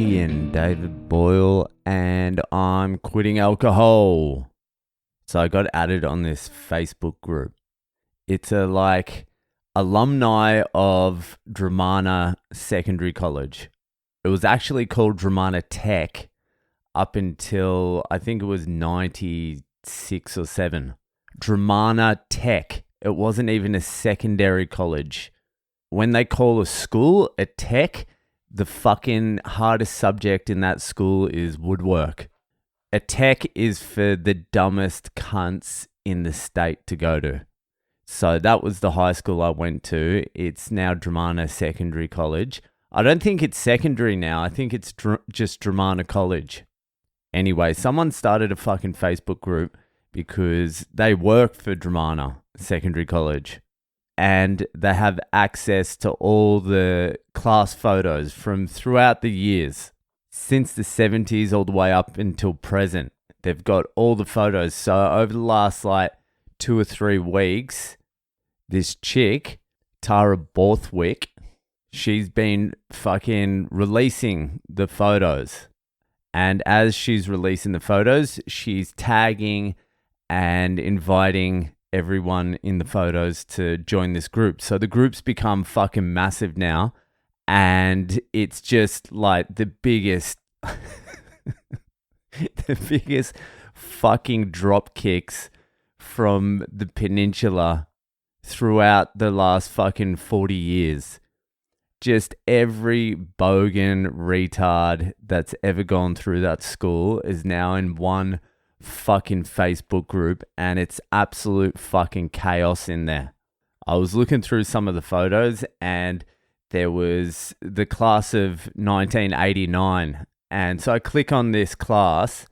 Ian David Boyle, and I'm quitting alcohol. So I got added on this Facebook group. It's alumni of Dromana Secondary College. It was actually called Dromana Tech up until I think it was 96 or 7. Dromana Tech. It wasn't even a secondary college. When they call a school a tech, the fucking hardest subject in that school is woodwork. A tech is for the dumbest cunts in the state to go to. So that was the high school I went to. It's now Dromana Secondary College. I don't think it's secondary now. I think it's just Dromana College. Anyway, someone started a fucking Facebook group because they work for Dromana Secondary College. And they have access to all the class photos from throughout the years, since the 70s all the way up until present. They've got all the photos. So over the last 2 or 3 weeks, this chick, Tara Borthwick, she's been fucking releasing the photos. And as she's releasing the photos, she's tagging and inviting everyone in the photos to join this group. So the group's become fucking massive now, and it's just the biggest the biggest fucking drop kicks from the peninsula throughout the last fucking 40 years. Just every bogan retard that's ever gone through that school is now in one fucking Facebook group, and it's absolute fucking chaos in there. I was looking through some of the photos, and there was the class of 1989, and so I click on this class,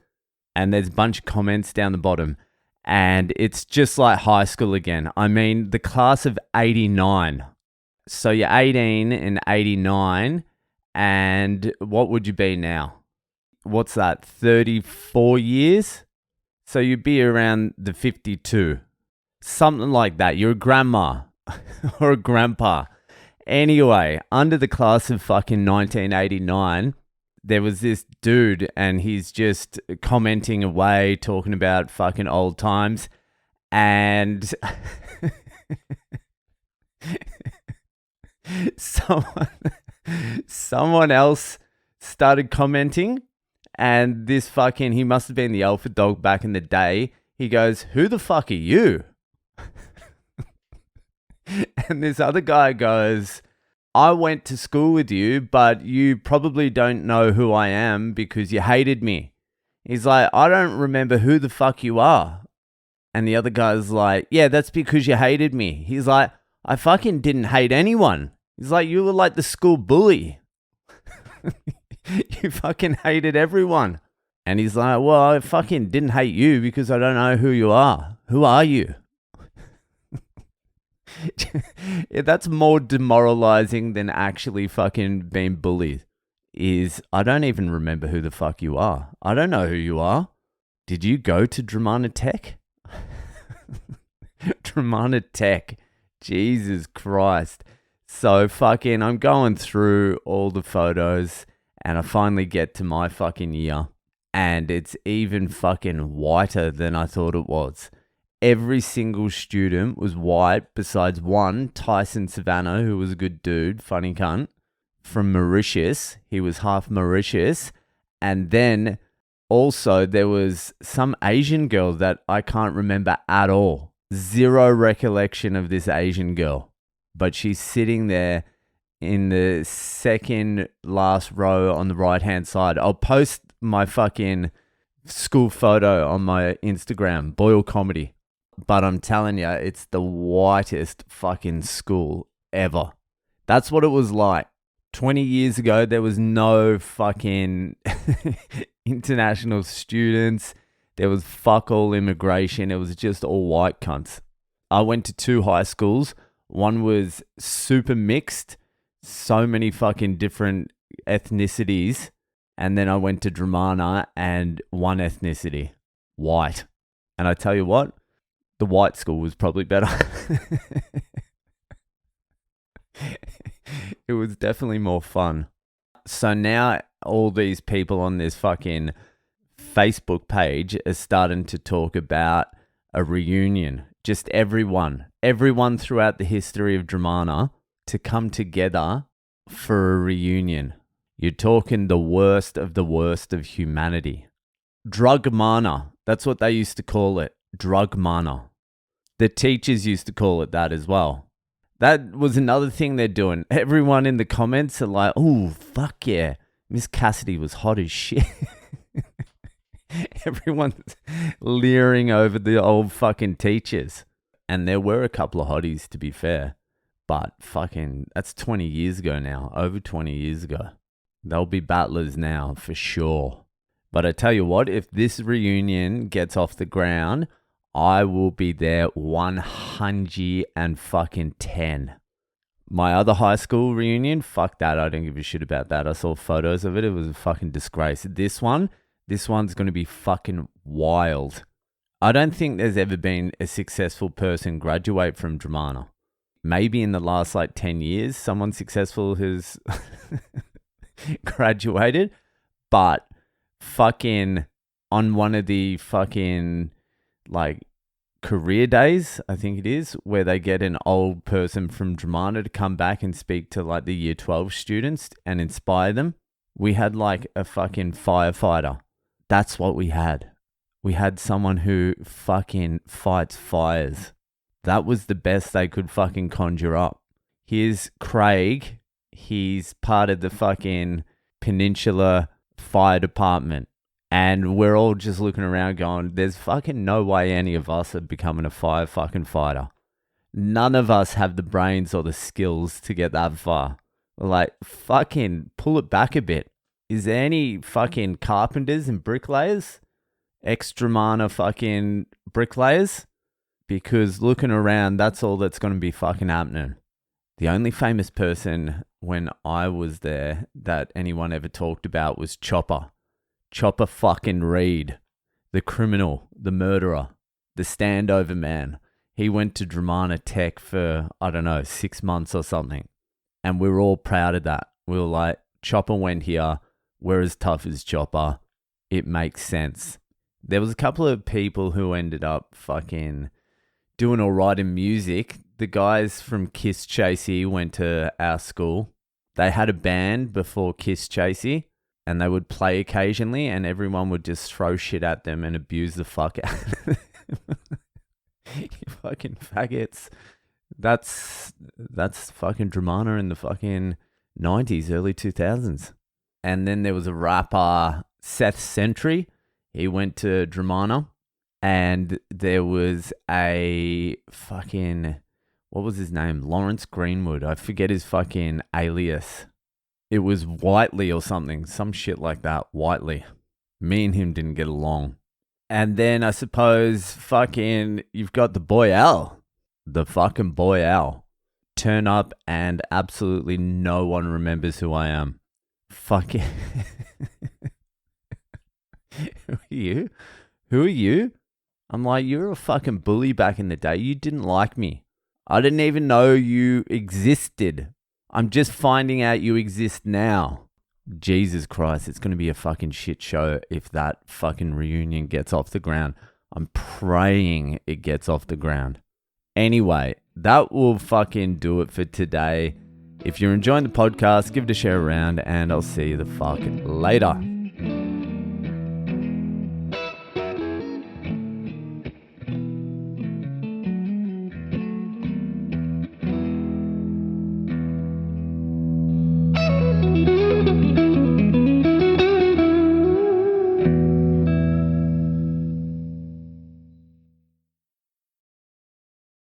and there's a bunch of comments down the bottom, and it's just like high school again. I mean, the class of 89. So you're 18 and 89, and what would you be now? What's that, 34 years? So you'd be around the 52. Something like that. You're a grandma or a grandpa. Anyway, under the class of fucking 1989, there was this dude, and he's just commenting away, talking about fucking old times. And someone else started commenting. And this fucking, he must have been the alpha dog back in the day. He goes, "Who the fuck are you?" And this other guy goes, "I went to school with you, but you probably don't know who I am because you hated me." He's like, "I don't remember who the fuck you are." And the other guy's like, "Yeah, that's because you hated me." He's like, "I fucking didn't hate anyone." He's like, "You were like the school bully. You fucking hated everyone." And he's like, "Well, I fucking didn't hate you because I don't know who you are. Who are you?" Yeah, that's more demoralizing than actually fucking being bullied. I don't even remember who the fuck you are. I don't know who you are. Did you go to Dromana Tech? Dromana Tech. Jesus Christ. So fucking, I'm going through all the photos, and I finally get to my fucking year, and it's even fucking whiter than I thought it was. Every single student was white besides one, Tyson Savannah, who was a good dude, funny cunt, from Mauritius. He was half Mauritius. And then also there was some Asian girl that I can't remember at all. Zero recollection of this Asian girl. But she's sitting there in the second last row on the right-hand side. I'll post my fucking school photo on my Instagram, Boyle Comedy. But I'm telling you, it's the whitest fucking school ever. That's what it was like. 20 years ago, there was no fucking international students. There was fuck all immigration. It was just all white cunts. I went to 2 high schools. One was super mixed. So many fucking different ethnicities. And then I went to Dromana, and one ethnicity, white. And I tell you what, the white school was probably better. It was definitely more fun. So now all these people on this fucking Facebook page are starting to talk about a reunion. Just everyone throughout the history of Dromana to come together for a reunion. You're talking the worst of humanity. Drugmana, that's what they used to call it. Drugmana. The teachers used to call it that as well. That was another thing they're doing. Everyone in the comments are like, oh, fuck yeah. Miss Cassidy was hot as shit. Everyone's leering over the old fucking teachers. And there were a couple of hotties, to be fair. But fucking, that's 20 years ago now. Over 20 years ago. They'll be battlers now, for sure. But I tell you what, if this reunion gets off the ground, I will be there 110. My other high school reunion, fuck that. I don't give a shit about that. I saw photos of it. It was a fucking disgrace. This one's going to be fucking wild. I don't think there's ever been a successful person graduate from Dromana. Maybe in the last 10 years, someone successful has graduated. But fucking on one of the fucking career days, I think it is, where they get an old person from Dromana to come back and speak to the year 12 students and inspire them. We had a fucking firefighter. That's what we had. We had someone who fucking fights fires. That was the best they could fucking conjure up. Here's Craig. He's part of the fucking Peninsula Fire Department. And we're all just looking around going, there's fucking no way any of us are becoming a fire fucking fighter. None of us have the brains or the skills to get that far. Fucking pull it back a bit. Is there any fucking carpenters and bricklayers? Ex-Dromana fucking bricklayers? Because looking around, that's all that's going to be fucking happening. The only famous person when I was there that anyone ever talked about was Chopper. Chopper fucking Reed. The criminal, the murderer, the standover man. He went to Dromana Tech for, 6 months or something. And we were all proud of that. We were like, Chopper went here. We're as tough as Chopper. It makes sense. There was a couple of people who ended up fucking doing all right in music. The guys from Kiss Chasey went to our school. They had a band before Kiss Chasey, and they would play occasionally, and everyone would just throw shit at them and abuse the fuck out of them. You fucking faggots. That's fucking Dromana in the fucking 90s, early 2000s. And then there was a rapper, Seth Sentry. He went to Dromana. And there was a fucking, what was his name? Lawrence Greenwood. I forget his fucking alias. It was Whiteley or something. Some shit like that. Whiteley. Me and him didn't get along. And then I suppose fucking, you've got the boy Al. The fucking boy Al. Turn up and absolutely no one remembers who I am. Fucking. Who are you? Who are you? I'm like, you're a fucking bully back in the day. You didn't like me. I didn't even know you existed. I'm just finding out you exist now. Jesus Christ, it's going to be a fucking shit show if that fucking reunion gets off the ground. I'm praying it gets off the ground. Anyway, that will fucking do it for today. If you're enjoying the podcast, give it a share around, and I'll see you the fuck later.